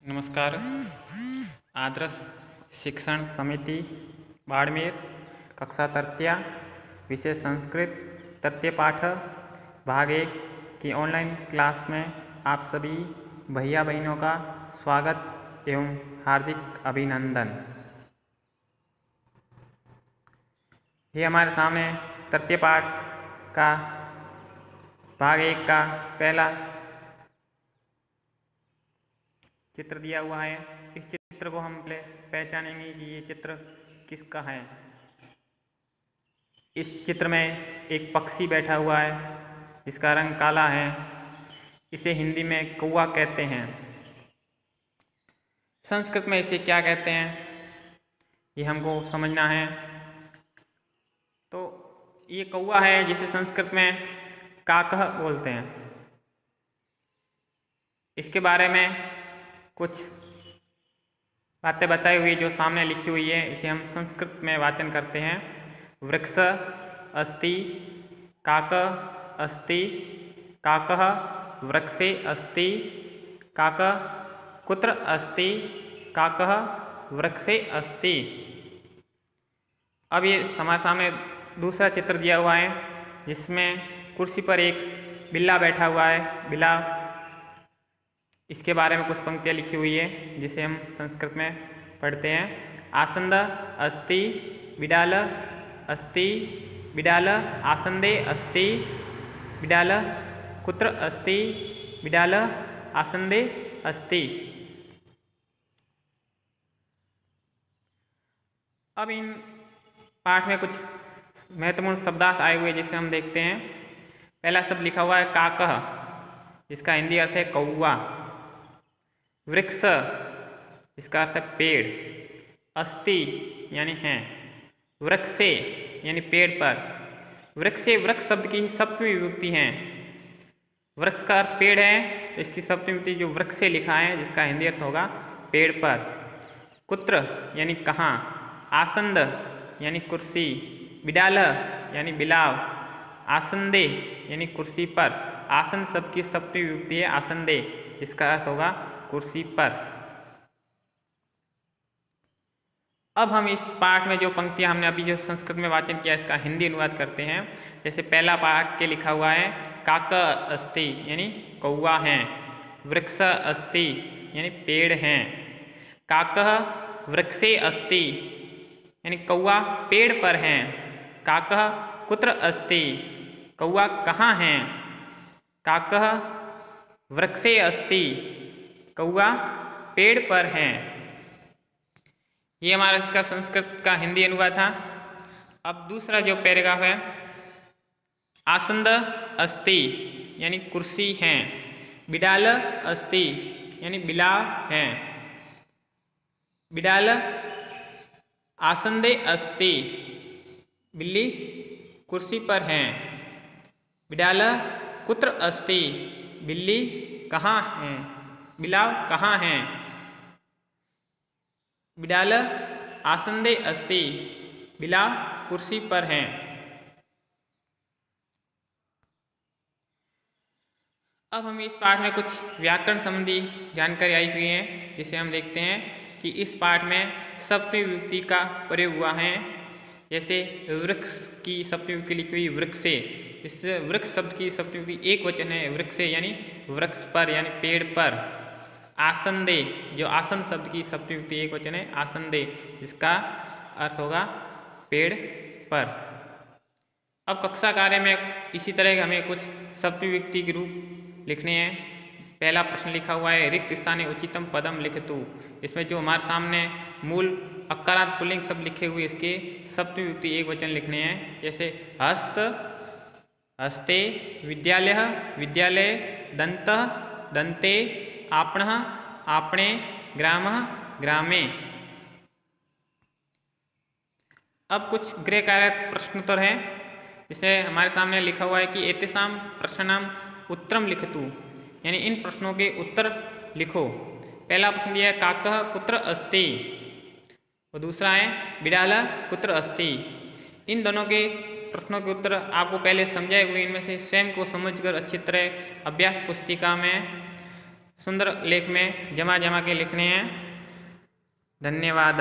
नमस्कार। आदर्श शिक्षण समिति बाड़मेर कक्षा तृतीया विषय संस्कृत तृतीय पाठ भाग 1 की ऑनलाइन क्लास में आप सभी भैया बहनों का स्वागत एवं हार्दिक अभिनंदन। ये हमारे सामने तृतीय पाठ का भाग 1 का पहला चित्र दिया हुआ है। इस चित्र को हम पहले पहचानेंगे कि ये चित्र किसका है। इस चित्र में एक पक्षी बैठा हुआ है जिसका रंग काला है। इसे हिंदी में कौवा कहते हैं। संस्कृत में इसे क्या कहते हैं ये हमको समझना है। तो ये कौवा है जिसे संस्कृत में काकः बोलते हैं। इसके बारे में कुछ बातें बताई हुई जो सामने लिखी हुई है, इसे हम संस्कृत में वाचन करते हैं। वृक्ष अस्ति, काकः अस्ति, काकः वृक्षे अस्ति, काकः कुत्र अस्ति, काकः वृक्षे अस्ति। अब ये हमारे सामने दूसरा चित्र दिया हुआ है जिसमें कुर्सी पर एक बिल्ला बैठा हुआ है। बिल्ला, इसके बारे में कुछ पंक्तियाँ लिखी हुई है जिसे हम संस्कृत में पढ़ते हैं। आसंद अस्ति, बिडाल अस्ति, बिडाल आसंदे अस्ति, बिडाल कुत्र अस्ति, बिडाल आसंदे अस्ति। अब इन पाठ में कुछ महत्वपूर्ण शब्दार्थ आए हुए जिसे हम देखते हैं। पहला शब्द लिखा हुआ है काकः, जिसका हिंदी अर्थ है कौवा। वृक्ष, जिसका अर्थ है पेड़। अस्ति यानी है। वृक्षे यानी पेड़ पर। वृक्षे वृक्ष शब्द की सप्तमी विभक्ति है। वृक्ष का अर्थ पेड़ है तो इसकी सप्तमी विभक्ति जो वृक्ष से लिखा है जिसका हिंदी अर्थ होगा पेड़ पर। कुत्र यानी कहाँ। आसंद यानी कुर्सी। बिडाल यानी बिलाव। आसंदे यानी कुर्सी पर। आसन शब्द की सप्तमी विभक्ति है आसंदे, जिसका अर्थ होगा कुर्सी पर। अब हम इस पाठ में जो पंक्तियां हमने अभी जो संस्कृत में वाचन किया इसका हिंदी अनुवाद करते हैं। जैसे पहला पाठ के लिखा हुआ है काकः अस्ति यानी कौवा है। वृक्ष अस्ति यानी पेड़ हैं। काकः वृक्षे अस्ति यानी कौवा पेड़ पर है। काकः कुत्र अस्ति, कौवा कहाँ है। काकः वृक्षे अस्ति, कौवा पेड़ पर है। ये हमारा इसका संस्कृत का हिंदी अनुवाद था। अब दूसरा जो पैराग्राफ है, आसंद अस्ति यानी कुर्सी है। बिडाल अस्ति यानी बिलाव है। बिडाल आसंदे अस्ति, बिल्ली कुर्सी पर है। बिडाल कुत्र अस्ति, बिल्ली कहाँ है, बिलाव कहाँ है। बिडाल आसंदे अस्ति, बिलाव कुर्सी पर है। अब हम इस पाठ में कुछ व्याकरण संबंधी जानकारी आई हुई है जिसे हम देखते हैं कि इस पाठ में सप्तमी विभक्ति का प्रयोग हुआ है। जैसे वृक्ष की सप्तमी विभक्ति लिखी हुई वृक्षे, इस वृक्ष शब्द की सप्तमी विभक्ति एक वचन है वृक्षे यानी वृक्ष पर यानी पेड़ पर। आसंदे, जो आसन शब्द की सप्तमी विभक्ति एक वचन है आसंदे, जिसका अर्थ होगा पेड़ पर। अब कक्षा कार्य में इसी तरह हमें कुछ सप्तमी विभक्ति के रूप लिखने हैं। पहला प्रश्न लिखा हुआ है रिक्त स्थाने उचितम पदम लिखतु। इसमें जो हमारे सामने मूल अकारांत पुल्लिंग शब्द लिखे हुए इसके सप्तमी विभक्ति एक वचन लिखने हैं। जैसे हस्त हस्ते, विद्यालयः विद्यालये, दन्तः दन्ते, आपणः आपणे, ग्रामः ग्रामे। अब कुछ गृह कार्य प्रश्नोत्तर है जिसे हमारे सामने लिखा हुआ है कि एतेषां प्रश्नानां उत्तरं लिखतु, यानी इन प्रश्नों के उत्तर लिखो। पहला प्रश्न दिया है काकः कुत्र अस्ति और दूसरा है बिडाल कुत्र अस्ति। इन दोनों के प्रश्नों के उत्तर आपको पहले समझाए हुए, इनमें से स्वयं को समझकर अच्छी तरह अभ्यास पुस्तिका में सुंदर लेख में जमा के लिखने हैं। धन्यवाद।